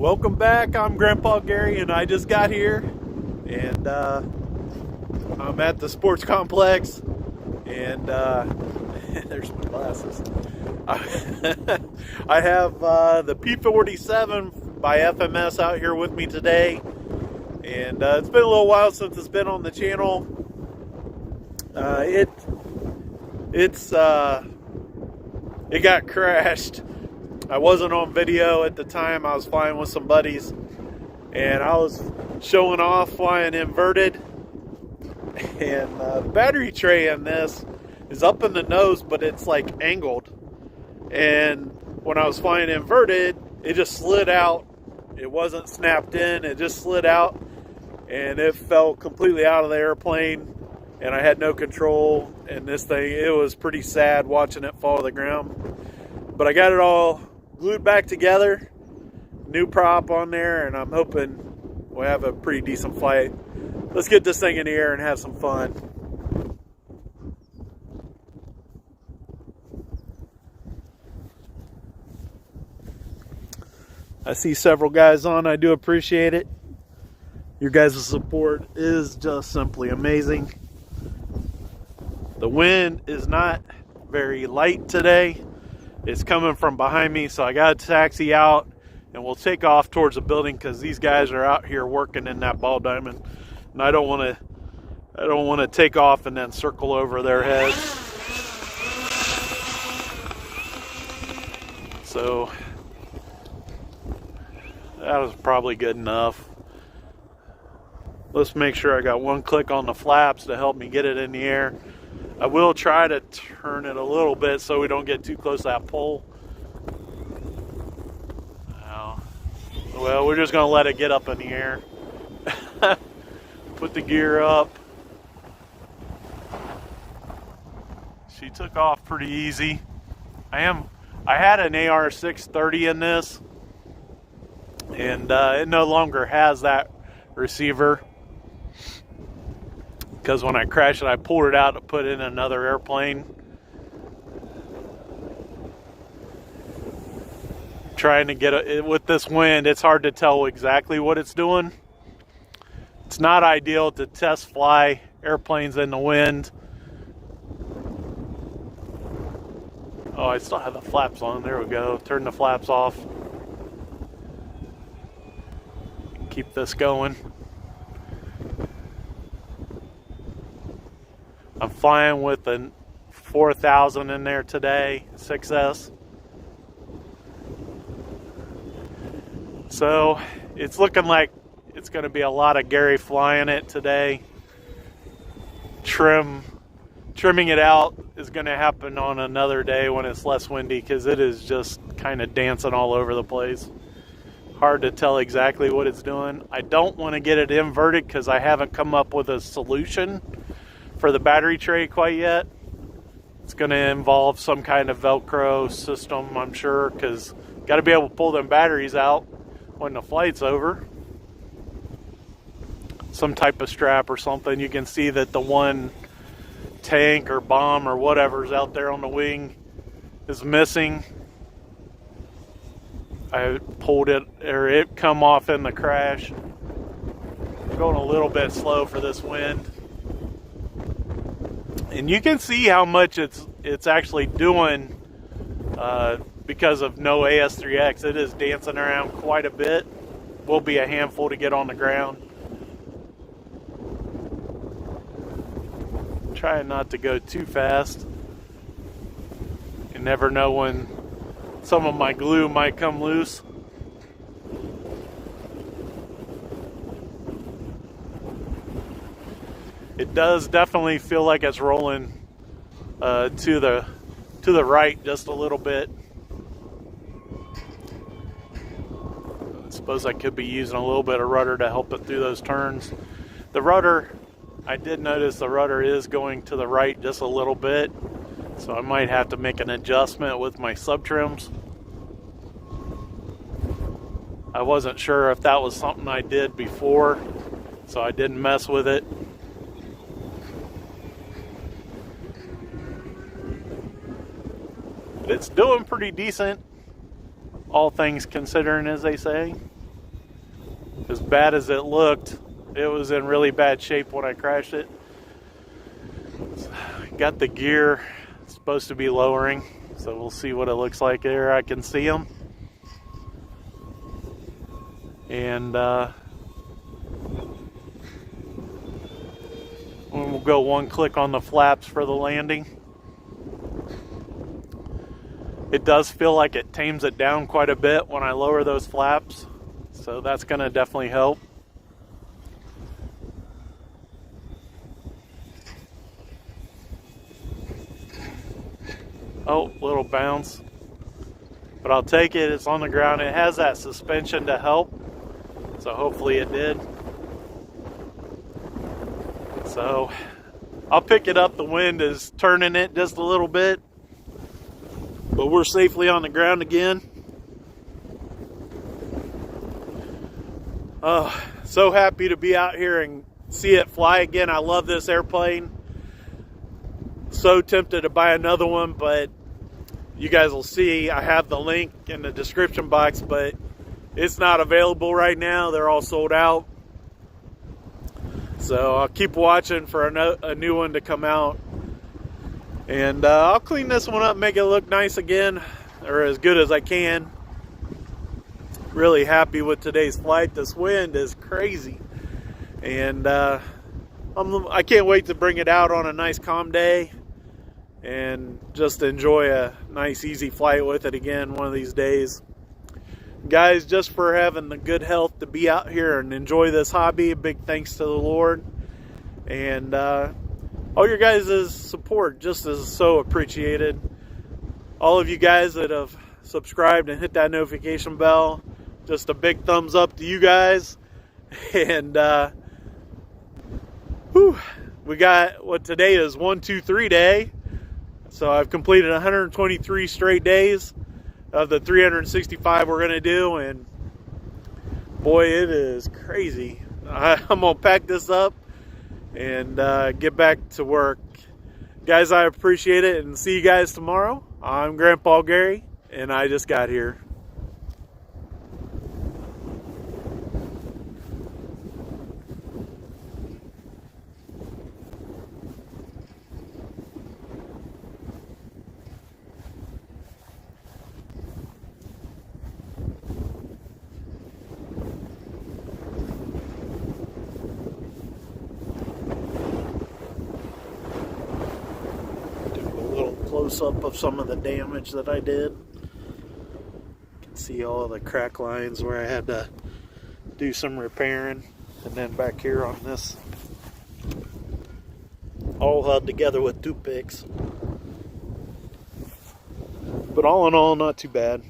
Welcome back. I'm Grandpa Gary, and I just got here, and I'm at the sports complex, and there's my glasses. I have the P-47 by FMS out here with me today, and it's been a little while since it's been on the channel. It got crashed. I wasn't on video at the time. I was flying with some buddies, and I was showing off flying inverted, and the battery tray in this is up in the nose, but it's like angled, and when I was flying inverted, it just slid out. It wasn't snapped in, it just slid out, and it fell completely out of the airplane, and I had no control. And this thing, it was pretty sad watching it fall to the ground, but I got it all glued back together, new prop on there, and I'm hoping we'll have a pretty decent flight. Let's get this thing in the air and have some fun. I see several guys on. I do appreciate it. Your guys' support is just simply amazing. The wind is not very light today. It's coming from behind me, so I got to taxi out, and we'll take off towards the building because these guys are out here working in that ball diamond, and I don't want to take off and then circle over their heads. So that was probably good enough. Let's make sure I got one click on the flaps to help me get it in the air. I will try to turn it a little bit so we don't get too close to that pole. Well, we're just going to let it get up in the air. Put the gear up. She took off pretty easy. I had an AR-630 in this, and it no longer has that receiver, because when I crashed it, I pulled it out to put in another airplane. Trying to get it with this wind, it's hard to tell exactly what it's doing. It's not ideal to test fly airplanes in the wind. Oh, I still have the flaps on. There we go. Turn the flaps off. Keep this going. I'm flying with a 4000 in there today, 6S. So it's looking like it's going to be a lot of Gary flying it today. Trimming it out is going to happen on another day when it's less windy, because it is just kind of dancing all over the place. Hard to tell exactly what it's doing. I don't want to get it inverted because I haven't come up with a solution for the battery tray quite yet. It's going to involve some kind of Velcro system, I'm sure, because got to be able to pull them batteries out when the flight's over. Some type of strap or something. You can see that the one tank or bomb or whatever's out there on the wing is missing. I pulled it, or it come off in the crash. I'm going a little bit slow for this wind. And you can see how much it's actually doing because of no AS3X. It is dancing around quite a bit. Will be a handful to get on the ground. Trying not to go too fast. You never know when some of my glue might come loose. It does definitely feel like it's rolling to the right just a little bit. I suppose I could be using a little bit of rudder to help it through those turns. The rudder, I did notice the rudder is going to the right just a little bit, so I might have to make an adjustment with my sub trims. I wasn't sure if that was something I did before, so I didn't mess with it. But it's doing pretty decent, all things considering, as they say. as bad as it looked, it was in really bad shape when I crashed it. Got the gear, it's supposed to be lowering, so we'll see what it looks like there. I can see them. And we'll go one click on the flaps for the landing. It does feel like it tames it down quite a bit when I lower those flaps, so that's going to definitely help. Oh, little bounce. But I'll take it, it's on the ground. It has that suspension to help, so hopefully it did. So I'll pick it up. The wind is turning it just a little bit, but we're safely on the ground again. Oh, so happy to be out here and see it fly again. I love this airplane. So tempted to buy another one, but you guys will see I have the link in the description box, but it's not available right now. They're all sold out. So I'll keep watching for a new one to come out. And I'll clean this one up, make it look nice again, or as good as I can. Really happy with today's flight. This wind is crazy. And I can't wait to bring it out on a nice calm day and just enjoy a nice easy flight with it again one of these days. Guys, just for having the good health to be out here and enjoy this hobby, a big thanks to the Lord. And all your guys' support just is so appreciated. All of you guys that have subscribed and hit that notification bell, just a big thumbs up to you guys. And we got what today is 1, 2, 3 day. So I've completed 123 straight days of the 365 we're gonna do, and boy, it is crazy. I'm gonna pack this up and get back to work. Guys, I appreciate it, and see you guys tomorrow. I'm Grandpa Gary, and I just got here. Close-up of some of the damage that I did. You can see all the crack lines where I had to do some repairing, and then back here on this, all held together with toothpicks. But all in all, not too bad.